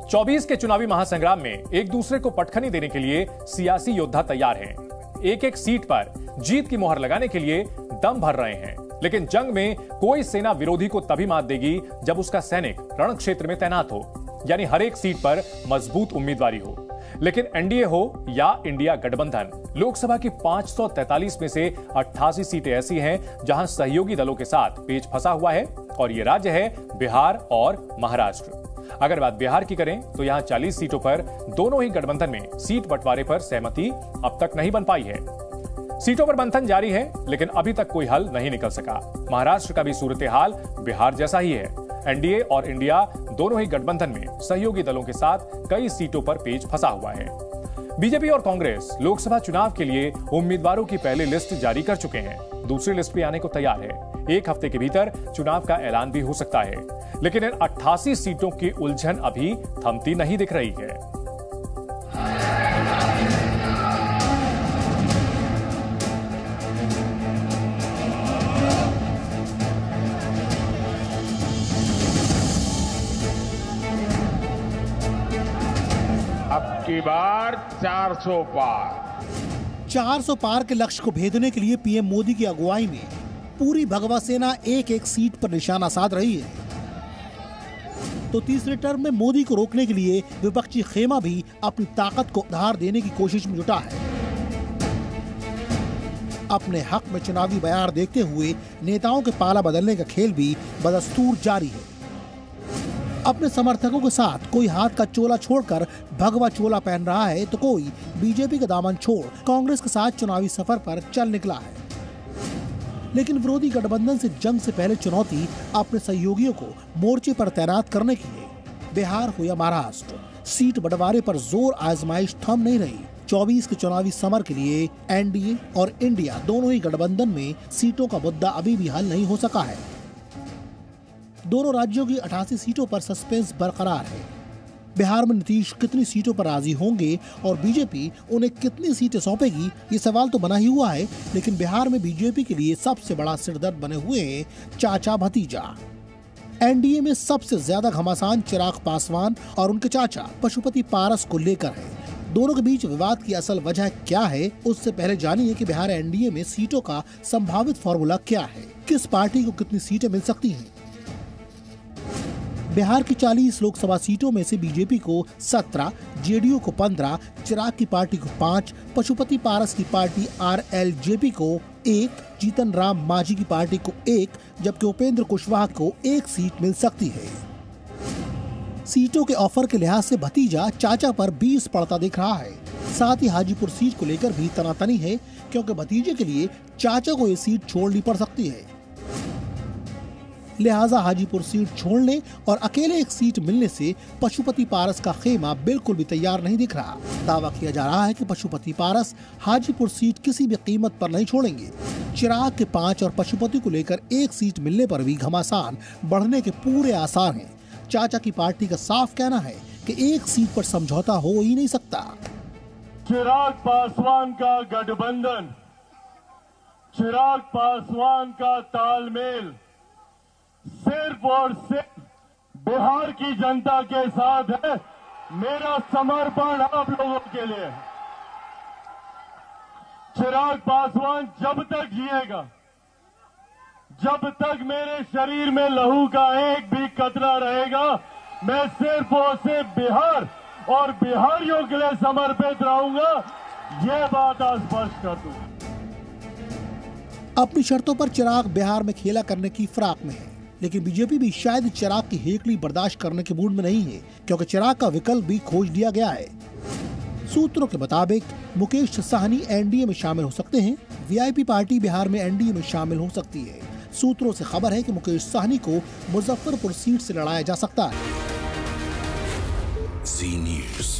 24 के चुनावी महासंग्राम में एक दूसरे को पटखनी देने के लिए सियासी योद्धा तैयार हैं। एक एक सीट पर जीत की मोहर लगाने के लिए दम भर रहे हैं। लेकिन जंग में कोई सेना विरोधी को तभी मात देगी जब उसका सैनिक रण क्षेत्र में तैनात हो, यानी हर एक सीट पर मजबूत उम्मीदवारी हो। लेकिन एनडीए हो या इंडिया गठबंधन, लोकसभा की 543 में से 88 सीटें ऐसी हैं जहां सहयोगी दलों के साथ पेच फंसा हुआ है, और ये राज्य है बिहार और महाराष्ट्र। अगर बात बिहार की करें तो यहां 40 सीटों पर दोनों ही गठबंधन में सीट बंटवारे पर सहमति अब तक नहीं बन पाई है। सीटों पर मंथन जारी है, लेकिन अभी तक कोई हल नहीं निकल सका। महाराष्ट्र का भी सूरत हाल बिहार जैसा ही है। एनडीए और इंडिया दोनों ही गठबंधन में सहयोगी दलों के साथ कई सीटों पर पेच फंसा हुआ है। बीजेपी और कांग्रेस लोकसभा चुनाव के लिए उम्मीदवारों की पहली लिस्ट जारी कर चुके हैं। दूसरी लिस्ट भी आने को तैयार है। एक हफ्ते के भीतर चुनाव का ऐलान भी हो सकता है। लेकिन इन 88 सीटों की उलझन अभी थमती नहीं दिख रही है। अब की बार 400 पार। 400 पार के लक्ष्य को भेदने के लिए पीएम मोदी की अगुवाई में पूरी भगवा सेना एक एक सीट पर निशाना साध रही है। तो तीसरे टर्म में मोदी को रोकने के लिए विपक्षी खेमा भी अपनी ताकत को उधार देने की कोशिश में जुटा है। अपने हक में चुनावी बयार देखते हुए नेताओं के पाला बदलने का खेल भी बदस्तूर जारी है। अपने समर्थकों के साथ कोई हाथ का चोला छोड़कर भगवा चोला पहन रहा है, तो कोई बीजेपी का दामन छोड़ कांग्रेस के साथ चुनावी सफर पर चल निकला है। लेकिन विरोधी गठबंधन से जंग से पहले चुनौती अपने सहयोगियों को मोर्चे पर तैनात करने की है। बिहार हो या महाराष्ट्र, सीट बंटवारे पर जोर आजमाइश थम नहीं रही। 24 के चुनावी समर के लिए एनडीए और इंडिया दोनों ही गठबंधन में सीटों का मुद्दा अभी भी हल नहीं हो सका है। दोनों राज्यों की 88 सीटों पर सस्पेंस बरकरार है। बिहार में नीतीश कितनी सीटों पर राजी होंगे और बीजेपी उन्हें कितनी सीटें सौंपेगी, ये सवाल तो बना ही हुआ है। लेकिन बिहार में बीजेपी के लिए सबसे बड़ा सिरदर्द बने हुए हैं चाचा भतीजा। एनडीए में सबसे ज्यादा घमासान चिराग पासवान और उनके चाचा पशुपति पारस को लेकर है। दोनों के बीच विवाद की असल वजह क्या है, उससे पहले जानिए कि बिहार एनडीए में सीटों का संभावित फॉर्मूला क्या है, किस पार्टी को कितनी सीटें मिल सकती हैं। बिहार की 40 लोकसभा सीटों में से बीजेपी को 17, जेडीयू को 15, चिराग की पार्टी को 5, पशुपति पारस की पार्टी आरएलजेपी को 1, जीतन राम मांझी की पार्टी को 1, जबकि उपेंद्र कुशवाहा को 1 सीट मिल सकती है। सीटों के ऑफर के लिहाज से भतीजा चाचा पर 20 पड़ता दिख रहा है। साथ ही हाजीपुर सीट को लेकर भी तनातनी है, क्योंकि भतीजे के लिए चाचा को ये सीट छोड़नी पड़ सकती है। लिहाजा हाजीपुर सीट छोड़ने और अकेले एक सीट मिलने से पशुपति पारस का खेमा बिल्कुल भी तैयार नहीं दिख रहा। दावा किया जा रहा है कि पशुपति पारस हाजीपुर सीट किसी भी कीमत पर नहीं छोड़ेंगे। चिराग के 5 और पशुपति को लेकर 1 सीट मिलने पर भी घमासान बढ़ने के पूरे आसार हैं। चाचा की पार्टी का साफ कहना है कि 1 सीट पर समझौता हो ही नहीं सकता। चिराग पासवान का गठबंधन, चिराग पासवान का तालमेल सिर्फ और सिर्फ बिहार की जनता के साथ है। मेरा समर्पण आप लोगों के लिए। चिराग पासवान जब तक जिएगा, जब तक मेरे शरीर में लहू का एक भी कतरा रहेगा, मैं सिर्फ और सिर्फ बिहार और बिहारियों के लिए समर्पित रहूंगा। ये बात आज स्पष्ट कर दूं। अपनी शर्तों पर चिराग बिहार में खेला करने की फिराक में है, लेकिन बीजेपी भी शायद चिराग की हेकली बर्दाश्त करने के मूड में नहीं है, क्योंकि चिराग का विकल्प भी खोज लिया गया है। सूत्रों के मुताबिक मुकेश साहनी एनडीए में शामिल हो सकते हैं। वीआईपी पार्टी बिहार में एनडीए में शामिल हो सकती है। सूत्रों से खबर है कि मुकेश साहनी को मुजफ्फरपुर सीट से लड़ाया जा सकता है। जी न्यूज़।